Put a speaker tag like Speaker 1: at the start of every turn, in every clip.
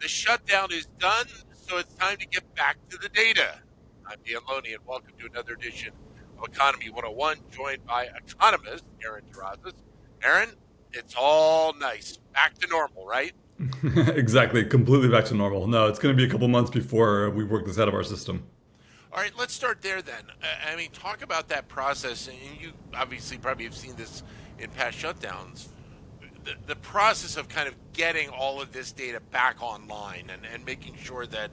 Speaker 1: The shutdown is done, so it's time to get back to the data. I'm Dan Loney, and welcome to another edition of Economy 101, joined by economist Aaron Terrazas. Aaron, it's all nice. Back to normal, right?
Speaker 2: Exactly, completely back to normal. No, it's going to be a couple months before we work this out of our system.
Speaker 1: All right, let's start there then. I mean, talk about that process, and you obviously probably have seen this in past shutdowns. The process of kind of getting all of this data back online and making sure that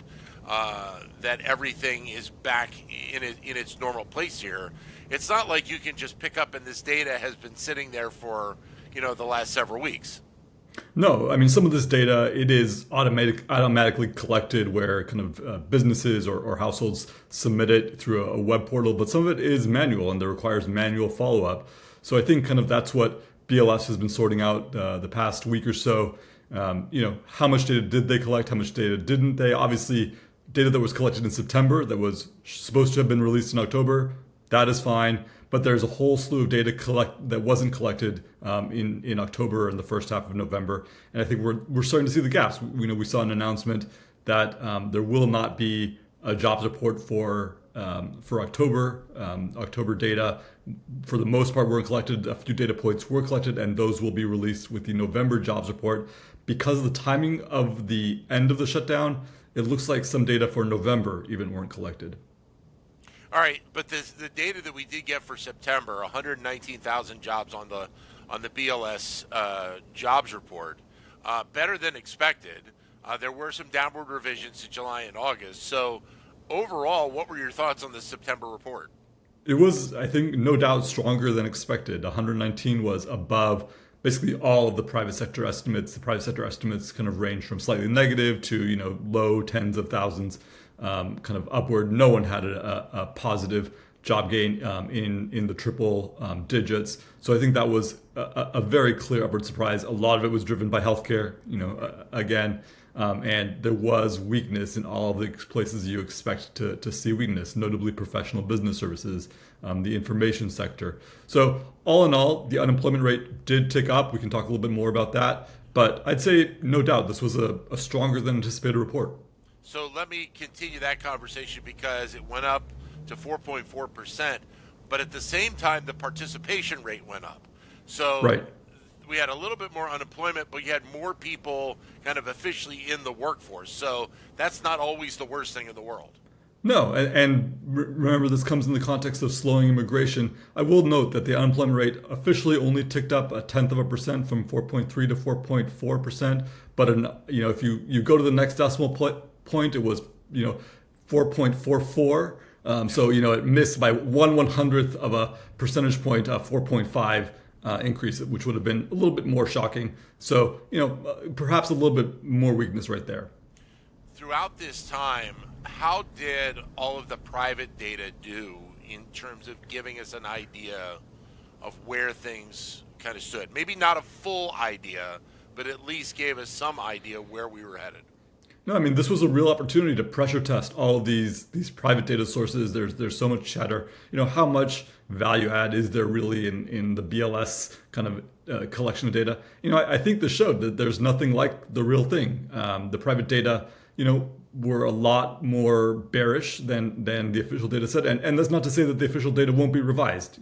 Speaker 1: that everything is back in its normal place here. It's not like you can just pick up and this data has been sitting there for the last several weeks.
Speaker 2: No, I mean some of this data it is automatically collected where kind of businesses or households submit it through a web portal, but some of it is manual and that requires manual follow up. So I think kind of that's what BLS has been sorting out the past week or so. How much data did they collect? How much data didn't they? Obviously, data that was collected in September that was supposed to have been released in October, that is fine. But there's a whole slew of data that wasn't collected in October and the first half of November, and I think we're starting to see the gaps. We saw an announcement that there will not be a jobs report for October data. For the most part, were collected. A few data points were collected, and those will be released with the November jobs report. Because of the timing of the end of the shutdown, it looks like some data for November even weren't collected.
Speaker 1: All right, but the data that we did get for September, 119,000 jobs on the BLS jobs report, better than expected. There were some downward revisions to July and August. So overall, what were your thoughts on the September report?
Speaker 2: It was, I think, no doubt stronger than expected. 119 was above basically all of the private sector estimates. The private sector estimates kind of range from slightly negative to low tens of thousands, kind of upward. No one had a positive job gain in the triple digits. So I think that was a very clear upward surprise. A lot of it was driven by healthcare. Again. And there was weakness in all of the places you expect to see weakness, notably professional business services, the information sector. So, all in all, the unemployment rate did tick up. We can talk a little bit more about that. But I'd say, no doubt, this was a stronger than anticipated report.
Speaker 1: So let me continue that conversation because it went up to 4.4%, but at the same time, the participation rate went up. So
Speaker 2: Right.
Speaker 1: we had a little bit more unemployment, but you had more people kind of officially in the workforce. So that's not always the worst thing in the world.
Speaker 2: No, and remember, this comes in the context of slowing immigration. I will note that the unemployment rate officially only ticked up a tenth of a percent from 4.3 to 4.4%. But if you go to the next decimal point, it was 4.44. So it missed by one hundredth of a percentage point, 4.5 increase, which would have been a little bit more shocking. So perhaps a little bit more weakness right there.
Speaker 1: Throughout this time, how did all of the private data do in terms of giving us an idea of where things kind of stood? Maybe not a full idea, but at least gave us some idea where we were headed.
Speaker 2: No, I mean this was a real opportunity to pressure test all of these private data sources. There's so much chatter. How much value add is there really in the BLS kind of collection of data? I think this showed that there's nothing like the real thing. The private data, were a lot more bearish than the official data said, and that's not to say that the official data won't be revised.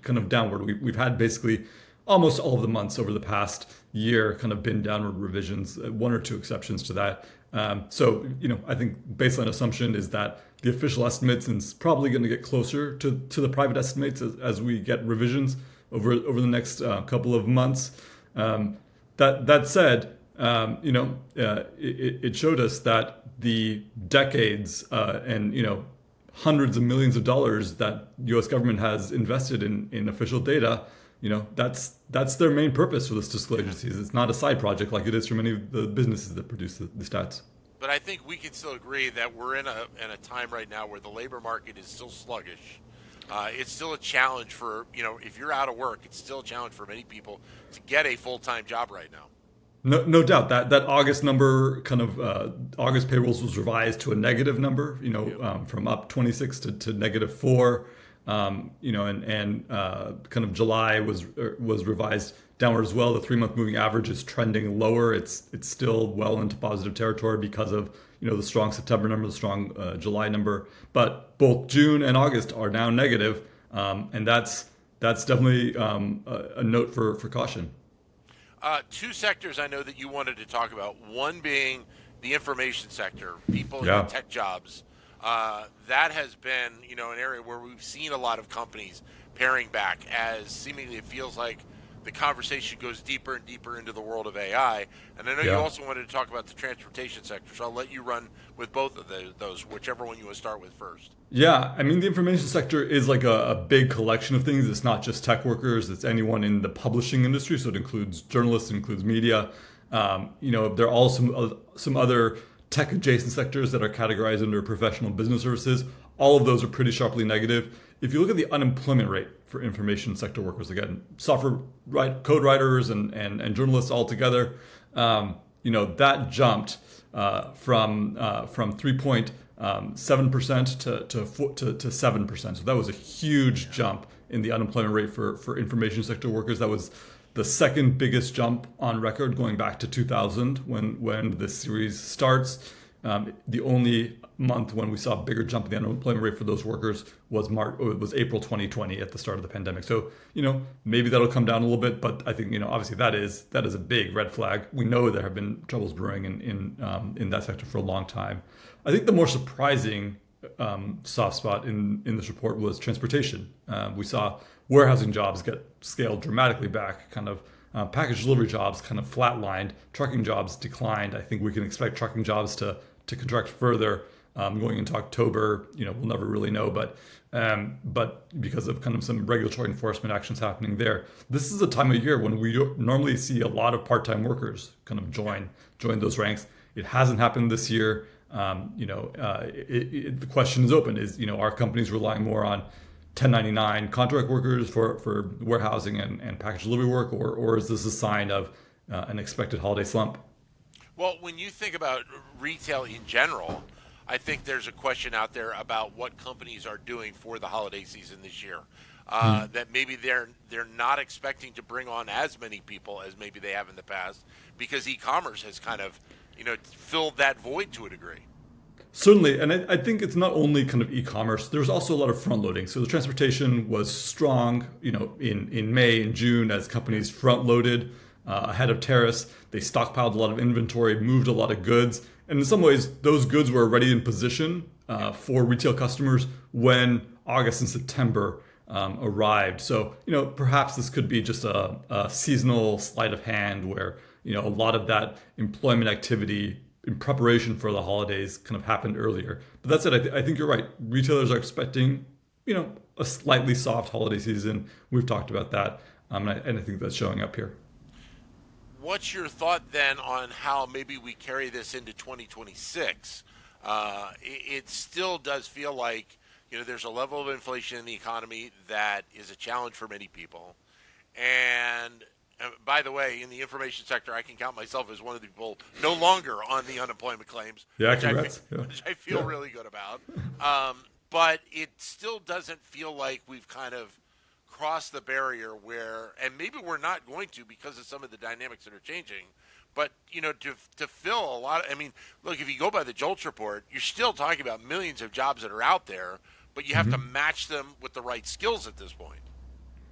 Speaker 2: Kind of downward. We've had basically almost all of the months over the past year kind of been downward revisions, one or two exceptions to that. I think baseline assumption is that the official estimates is probably going to get closer to the private estimates as we get revisions over the next couple of months. That said, it showed us that the decades and hundreds of millions of dollars that U.S. government has invested in official data, that's their main purpose for this fiscal agencies. It's not a side project like it is for many of the businesses that produce the stats.
Speaker 1: But I think we can still agree that we're in a time right now where the labor market is still sluggish. It's still a challenge for if you're out of work, it's still a challenge for many people to get a full time job right now.
Speaker 2: No doubt that August number, kind of August payrolls was revised to a negative number.
Speaker 1: Yep.
Speaker 2: From up 26 to -4. And kind of July was revised downward as well. The 3-month moving average is trending lower. It's still well into positive territory because of the strong September number, the strong July number. But both June and August are now negative, and that's definitely a note for caution.
Speaker 1: Two sectors I know that you wanted to talk about. One being the information sector, people in
Speaker 2: Yeah.
Speaker 1: the tech jobs. That has been, an area where we've seen a lot of companies paring back as seemingly it feels like the conversation goes deeper and deeper into the world of AI. And I know you
Speaker 2: Yeah.
Speaker 1: also wanted to talk about the transportation sector, so I'll let you run with both of those, whichever one you want to start with first.
Speaker 2: Yeah, I mean, the information sector is like a big collection of things. It's not just tech workers, it's anyone in the publishing industry. So it includes journalists, it includes media. There are also some other tech adjacent sectors that are categorized under professional business services. All of those are pretty sharply negative. If you look at the unemployment rate for information sector workers, again, software code writers and journalists all together, that jumped from 3.7% to 7%. So that was a huge jump in the unemployment rate for information sector workers. That was the second biggest jump on record going back to 2000 when this series starts. The only month when we saw a bigger jump in the unemployment rate for those workers was April 2020 at the start of the pandemic. So maybe that'll come down a little bit, but I think obviously that is a big red flag. We know there have been troubles brewing in that sector for a long time. I think the more surprising soft spot in this report was transportation. We saw warehousing jobs get scaled dramatically back, kind of package delivery jobs kind of flatlined, trucking jobs declined. I think we can expect trucking jobs to contract further going into October. We'll never really know, but because of kind of some regulatory enforcement actions happening there, this is a time of year when we normally see a lot of part-time workers kind of join those ranks. It hasn't happened this year. The question is open: are companies relying more on 1099 contract workers for warehousing and package delivery work, or is this a sign of an expected holiday slump?
Speaker 1: Well, when you think about retail in general, I think there's a question out there about what companies are doing for the holiday season this year. That maybe they're not expecting to bring on as many people as maybe they have in the past because e-commerce has kind of filled that void to a degree.
Speaker 2: Certainly, and I think it's not only kind of e-commerce. There's also a lot of front loading. So the transportation was strong, in May and June as companies front loaded ahead of tariffs. They stockpiled a lot of inventory, moved a lot of goods, and in some ways, those goods were already in position for retail customers when August and September arrived. So perhaps this could be just a seasonal sleight of hand where a lot of that employment activity in preparation for the holidays kind of happened earlier. But that said, I think you're right. Retailers are expecting, a slightly soft holiday season. We've talked about that, and I think that's showing up here.
Speaker 1: What's your thought then on how maybe we carry this into 2026? It still does feel like, there's a level of inflation in the economy that is a challenge for many people. And by the way, in the information sector, I can count myself as one of the people no longer on the unemployment claims,
Speaker 2: Yeah,
Speaker 1: congrats.
Speaker 2: Yeah.
Speaker 1: Which I feel really good about. But it still doesn't feel like we've kind of crossed the barrier where, and maybe we're not going to because of some of the dynamics that are changing, but, to fill a lot of, look, if you go by the JOLTS report, you're still talking about millions of jobs that are out there, but you have to match them with the right skills at this point.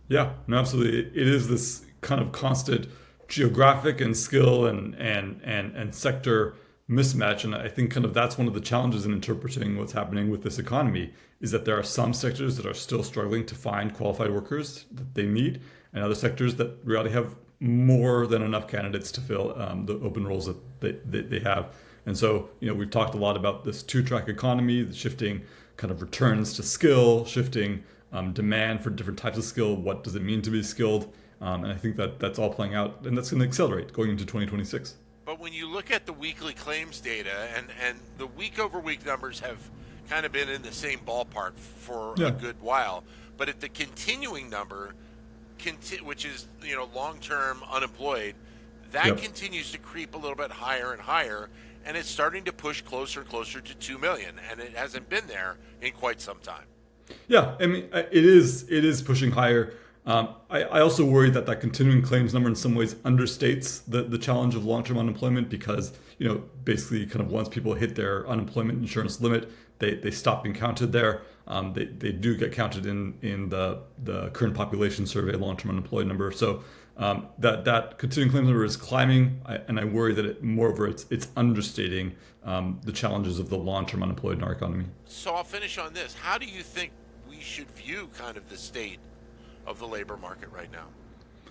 Speaker 2: Yeah, no, absolutely. It is this kind of constant geographic and skill and sector mismatch. And I think kind of that's one of the challenges in interpreting what's happening with this economy is that there are some sectors that are still struggling to find qualified workers that they need, and other sectors that really have more than enough candidates to fill the open roles that they have. And so, we've talked a lot about this two-track economy, the shifting kind of returns to skill, shifting demand for different types of skill. What does it mean to be skilled? And I think that's all playing out, and that's going to accelerate going into 2026.
Speaker 1: But when you look at the weekly claims data, and the week-over-week numbers have kind of been in the same ballpark for a good while, but at the continuing number, which is long-term unemployed, that continues to creep a little bit higher and higher, and it's starting to push closer and closer to 2 million, and it hasn't been there in quite some time.
Speaker 2: Yeah, it is pushing higher. I also worry that continuing claims number in some ways understates the challenge of long-term unemployment because, basically kind of once people hit their unemployment insurance limit, they stop being counted there. They do get counted in the current population survey long-term unemployed number. So that continuing claims number is climbing, and I worry that it's understating the challenges of the long-term unemployed in our economy.
Speaker 1: So I'll finish on this. How do you think we should view kind of the state of the labor market right now?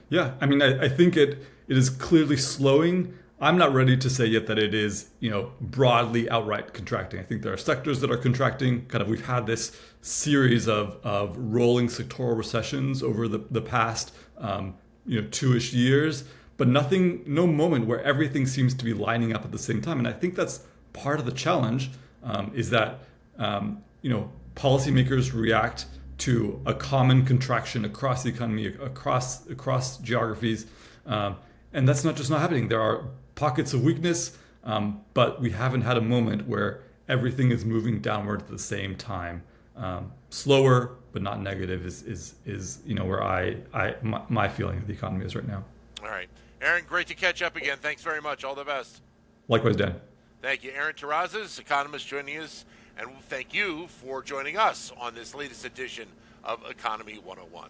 Speaker 2: Yeah, I mean, I think it is clearly slowing. I'm not ready to say yet that it is, broadly outright contracting. I think there are sectors that are contracting. Kind of, we've had this series of rolling sectoral recessions over the past, 2-ish years, but no moment where everything seems to be lining up at the same time. And I think that's part of the challenge, is that, policymakers react to a common contraction across the economy, across geographies, and that's not happening. There are pockets of weakness, but we haven't had a moment where everything is moving downward at the same time. Slower, but not negative, is where my feeling of the economy is right now.
Speaker 1: All right, Aaron, great to catch up again. Thanks very much. All the best.
Speaker 2: Likewise, Dan.
Speaker 1: Thank you, Aaron Terrazas, economist, joining us. And thank you for joining us on this latest edition of Economy 101.